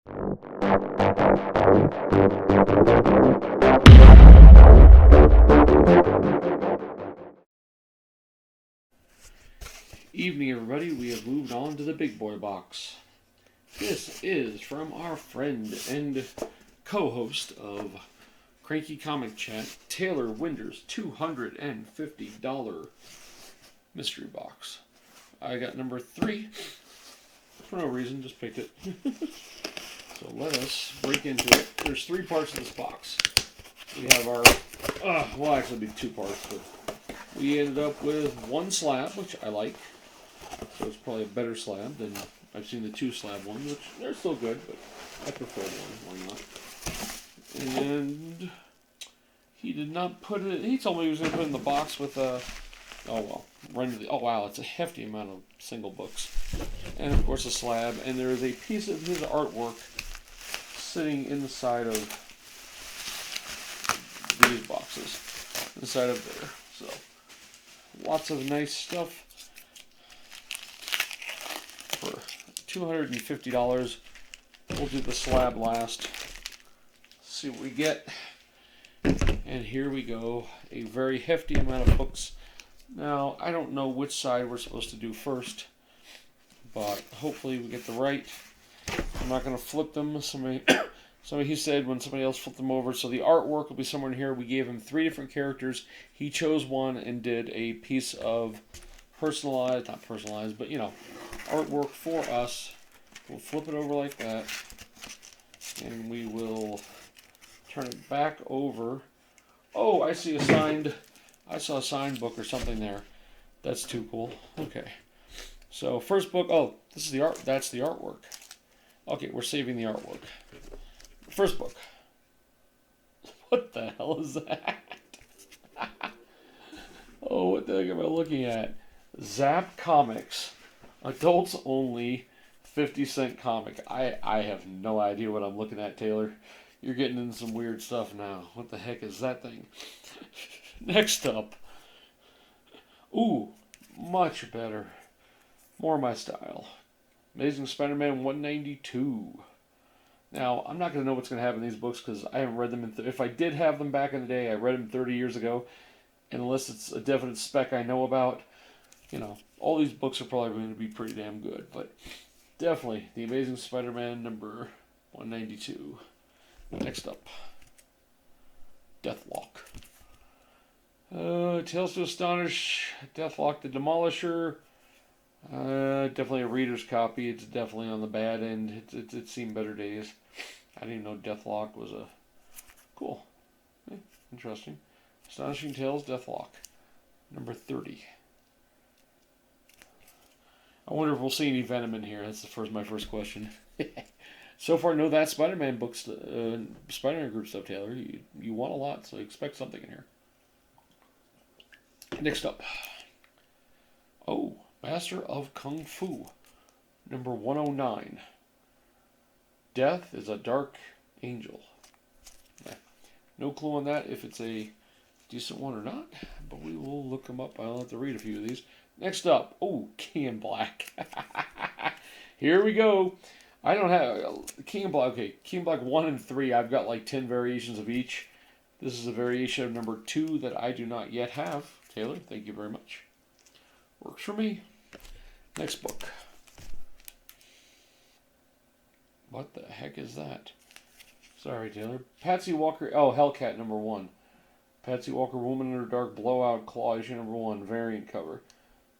Evening, everybody. We have moved on to the big boy box. This is from our friend and co-host of Cranky Comic Chat, Tayler Winder's $250 mystery box. I got number 3 for no reason, just picked it. So let us break into it. There's 3 parts of this box. We have our, well, actually it'll be 2 parts, but we ended up with 1 slab, which I like. So it's probably a better slab than I've seen the 2 slab ones, which they're still good, but I prefer one. Why not? And he did not put it. He told me he was going to put it in the box with a. Oh well, oh wow, it's a hefty amount of single books, and of course a slab. And there is a piece of his artwork sitting inside of these boxes, inside of there. So lots of nice stuff. For $250, we'll do the slab last. See what we get. And here we go. A very hefty amount of books. Now, I don't know which side we're supposed to do first, but hopefully we get the right. I'm not going to flip them. Somebody he said when somebody else flipped them over. So the artwork will be somewhere in here. We gave him 3 different characters. He chose one and did a piece of personalized, not personalized, but artwork for us. We'll flip it over like that, and we will turn it back over. Oh, I see I saw a signed book or something there. That's too cool. Okay. So first book, this is the art, that's the artwork. Okay, we're saving the artwork. First book. What the hell is that? Oh, what the heck am I looking at? Zap Comics. Adults only, 50-cent comic. I have no idea what I'm looking at, Taylor. You're getting into some weird stuff now. What the heck is that thing? Next up. Ooh, much better. More my style. Amazing Spider-Man 192. Now, I'm not going to know what's going to happen in these books because I haven't read them. If I did have them back in the day, I read them 30 years ago. And unless it's a definite spec I know about, all these books are probably going to be pretty damn good. But definitely, The Amazing Spider-Man number 192. Next up, Deathlock. Tales to Astonish, Deathlock the Demolisher. Definitely a reader's copy. It's definitely on the bad end. It's seen better days. I didn't even know Deathlock was a... Cool. Interesting. Astonishing Tales, Deathlock. Number 30. I wonder if we'll see any Venom in here. That's my first question. So far, no that Spider-Man books, Spider-Man group stuff, Taylor. You want a lot, so expect something in here. Next up. Oh, Master of Kung Fu. Number 109. Death is a Dark Angel. No clue on that, if it's a decent one or not, but we will look them up. I'll have to read a few of these. Next up, King in Black. Here we go. I don't have King in Black. Okay, King in Black 1 and 3. I've got like 10 variations of each. This is a variation of number 2 that I do not yet have. Taylor, thank you very much. Works for me. Next book. What the heck is that? Sorry, Taylor. Patsy Walker. Oh, Hellcat number 1. Patsy Walker, Woman in Her Dark Blowout Claw, issue number 1, variant cover.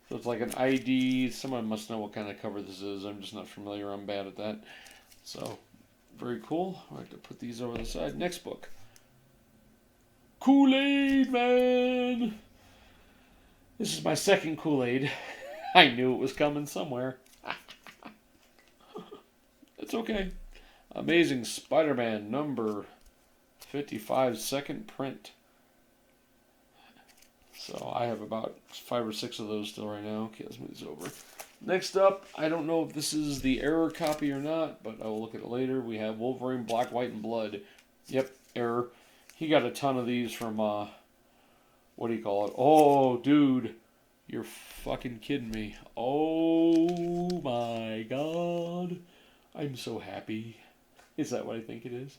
So it's like an ID. Someone must know what kind of cover this is. I'm just not familiar. I'm bad at that. So, very cool. I like to put these over the side. Next book. Kool-Aid Man! This is my second Kool-Aid. I knew it was coming somewhere. It's okay. Amazing Spider-Man number 55, second print. So I have about 5 or 6 of those still right now. Okay, let's move these over. Next up, I don't know if this is the error copy or not, but I will look at it later. We have Wolverine Black, White, and Blood. Yep, error. He got a ton of these from, what do you call it? Oh, dude. You're fucking kidding me. Oh my god. I'm so happy. Is that what I think it is?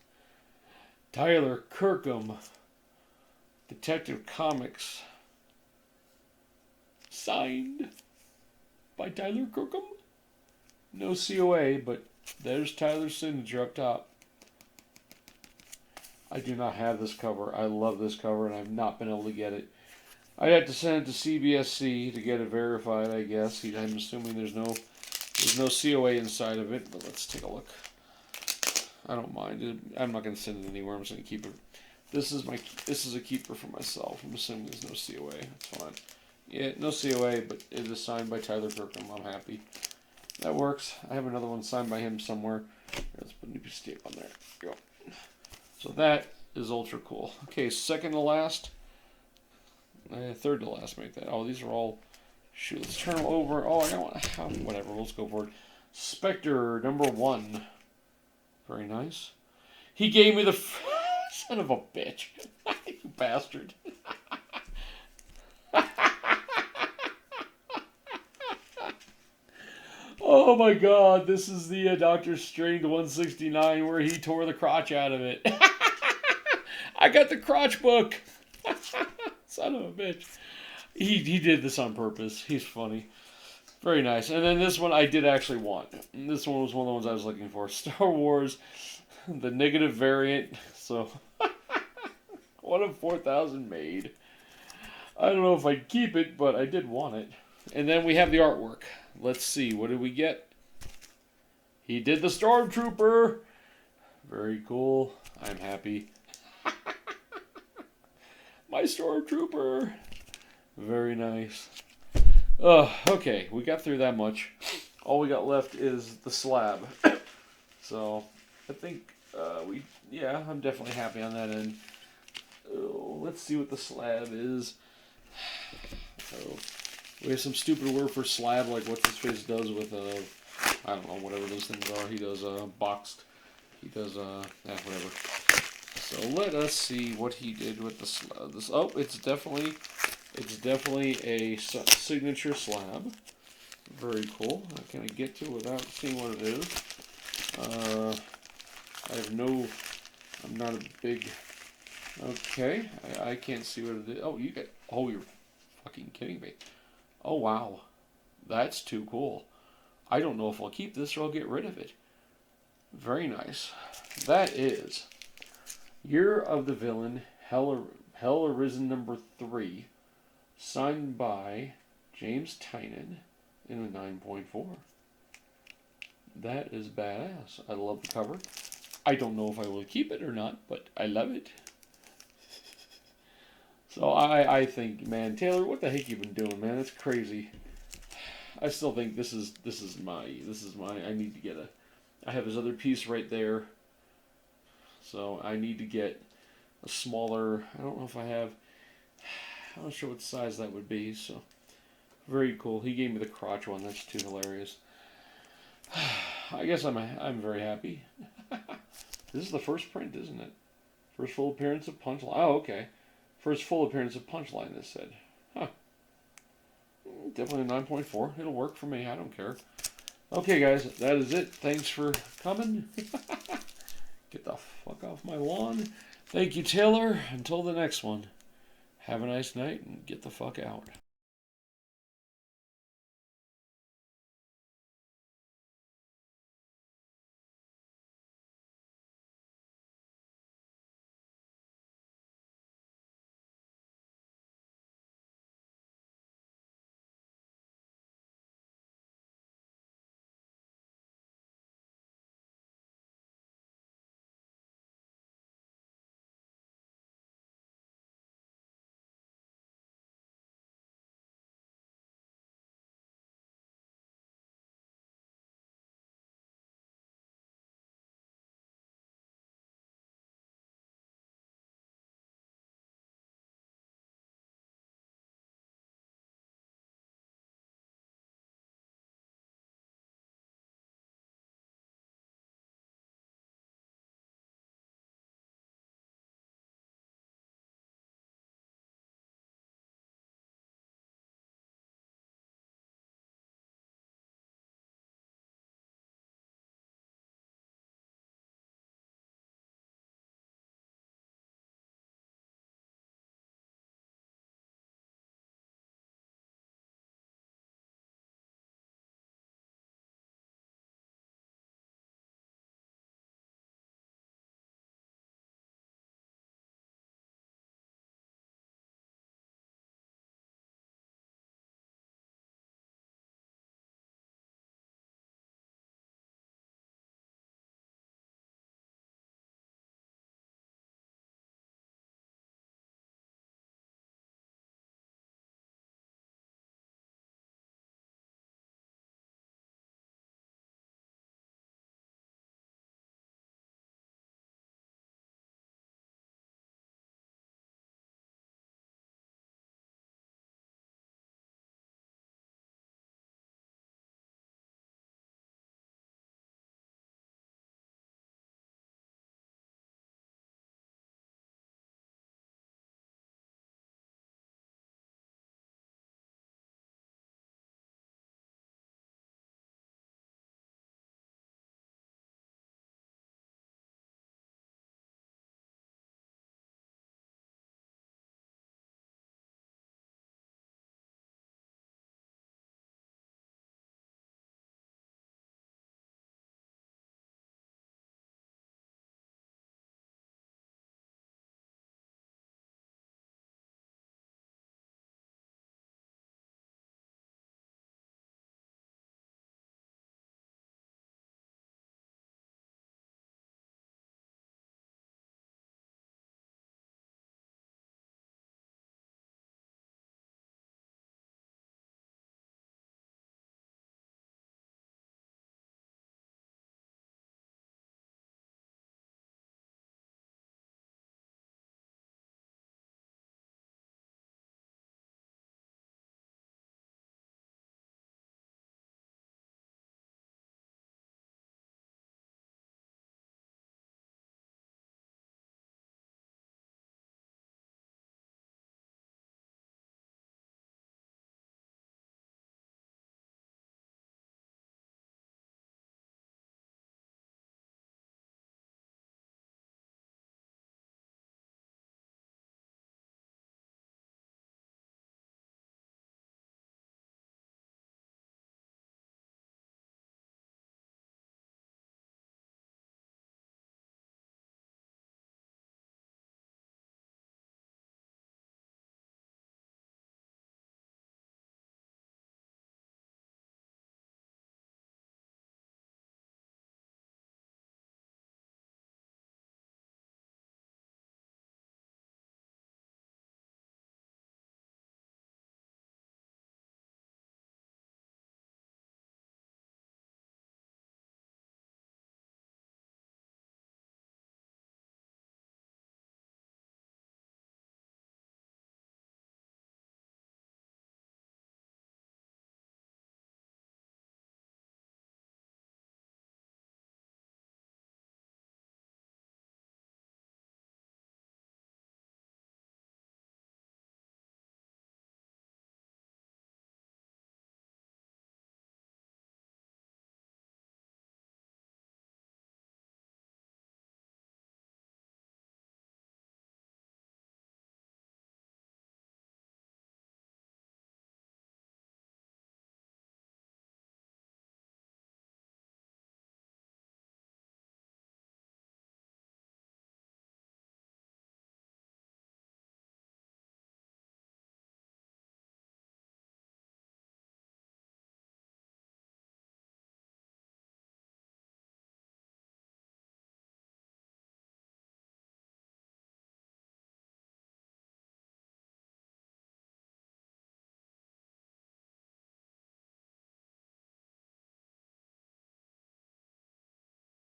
Tyler Kirkham, Detective Comics. Signed by Tyler Kirkham. No COA, but there's Tyler's signature up top. I do not have this cover. I love this cover, and I've not been able to get it. I had to send it to CBSC to get it verified, I guess. I'm assuming there's no COA inside of it, but let's take a look. I don't mind. I'm not going to send it anywhere. I'm just going to keep it. This is a keeper for myself. I'm assuming there's no COA. That's fine. Yeah, no COA, but it is signed by Tyler Kirkham. I'm happy. That works. I have another one signed by him somewhere. Let's put a new piece of tape on there. Go. So that is ultra cool. Okay, second to last. Third to last, make that. Oh, these are all... Shoot, let's turn them over. Oh, I got one. Whatever, let's go for it. Spectre, number 1. Very nice. He gave me the... Son of a bitch. You bastard. Oh my god, this is the Doctor Strange 169 where he tore the crotch out of it. I got the crotch book. Son of a bitch. He did this on purpose. He's funny. Very nice. And then this one I did actually want. And this one was one of the ones I was looking for. Star Wars, the negative variant. So, one of 4,000 made. I don't know if I'd keep it, but I did want it. And then we have the artwork. Let's see. What did we get? He did the Stormtrooper. Very cool. I'm happy. My Stormtrooper. Very nice. Okay, we got through that much. All we got left is the slab. So, I think I'm definitely happy on that end. Let's see what the slab is. We have some stupid word for slab, like what this face does with I don't know, whatever those things are. He does boxed. He does whatever. So let us see what he did with the slab. It's definitely a signature slab. Very cool. Can I get to it without seeing what it is? I'm not a big... Okay, I can't see what it is. You're fucking kidding me. Oh, wow. That's too cool. I don't know if I'll keep this or I'll get rid of it. Very nice. That is Year of the Villain, Hell Arisen number 3, signed by James Tynion in a 9.4. That is badass. I love the cover. I don't know if I will keep it or not, but I love it. So I think, man, Taylor, what the heck you been doing, man? That's crazy. I still think this is my I need to get I have his other piece right there. So I need to get a smaller, I don't know if I have, I'm not sure what size that would be, so very cool. He gave me the crotch one, that's too hilarious. I guess I'm very happy. This is the first print, isn't it? First full appearance of Punchline. Oh, okay. First full appearance of Punchline, this said. Huh. Definitely a 9.4. It'll work for me. I don't care. Okay, guys. That is it. Thanks for coming. Get the fuck off my lawn. Thank you, Taylor. Until the next one. Have a nice night and get the fuck out.